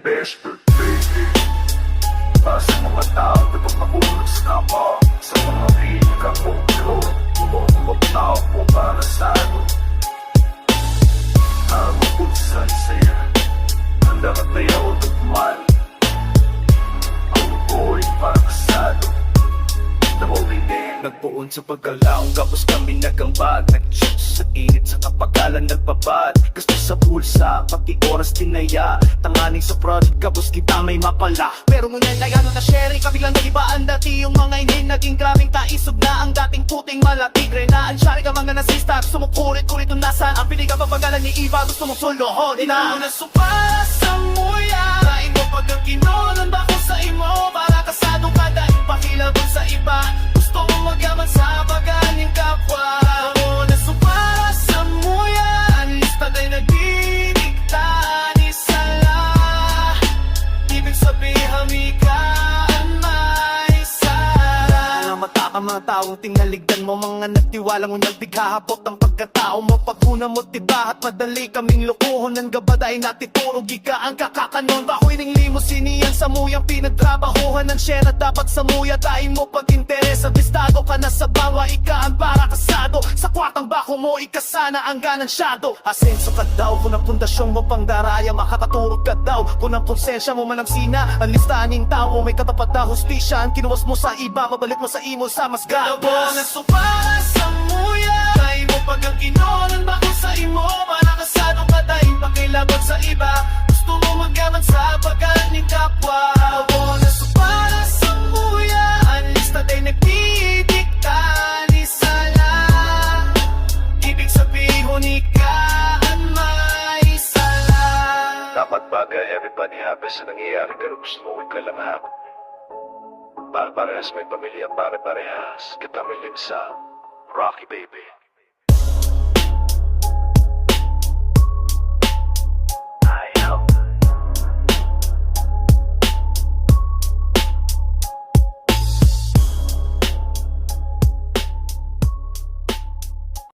best birthday para sa mga tao na pagmahulog sa kama, sa mga pinagkapulo, mga tao po para sa ano. Mapulsan sa'yo, handa ka tayo tugman. Ang buhay para kasado, nagpuon sa pagkalaong, kapos kami nagambag. Nag-shoot sa init sa kapagalan nagbabad. Gusto sa bulsa, pati oras tinaya. Tanganing sa project, kapos kita may mapala. Pero ngunyan ay ano na sharing, kabilang nalibaan dati yung mga inin. Naging grabing taisog na ang dating puting malatigre. Na ansyari ka mga nasista, gusto mo kurit-kurit nung nasaan. Ang pinig ang papagalan ni Iba, gusto mong solohon. Inaon na supa sa muya, kain mo pag ang kinonon ba ko sa imo. Para kasado ka dahil pakilabog sa iba. Gusto mo magaman sa paganing kapwa. Ako na supara sa muya, ang lista tayo nagdidikta ni Sala. Ibig sabihin hamikaan may sara. Mga mata ka mga taong tingaligdan mo, mga nagtiwalang unang bighahapot ang pagkatao mo. Pagkuna mo tiba at madali kaming lukuhon. Ang gabaday natituro, giga ang kakakanon. Bakoy ning limusinian sa muyang pinagtrabahuhan. Ang share na dapat sa muya, dahil mo pag-interes. Abistado ka na sa bawa, ikaan para kasado. Sa kwatang bako mo, ikasana ang ganansyado. Asenso ka daw, kung ang pundasyon mo pang daraya, makakaturog ka daw. Kung ang konsensya mo manamsina, ang listaning tao may katapat na hustisya. Ang kinuwas mo sa iba, babalik mo sa imo sa mas gatas. Labo na supara sa muya, dahil mo pag ang kinonan ba ko sa imo. Para kasado ka dahil pakilabot sa iba. Gusto mo magaman sa paganing kapwa. Labo na supara sa muya, ang lista tayo nagdidikta ni Sala. Ibig sabihin ikaan may sala. Dapat bagay, everybody happy sa nangyayari, pero gusto mo ka lang happy. Para-parehas may pamilya, pare-parehas kita milim sa Rocky Baby.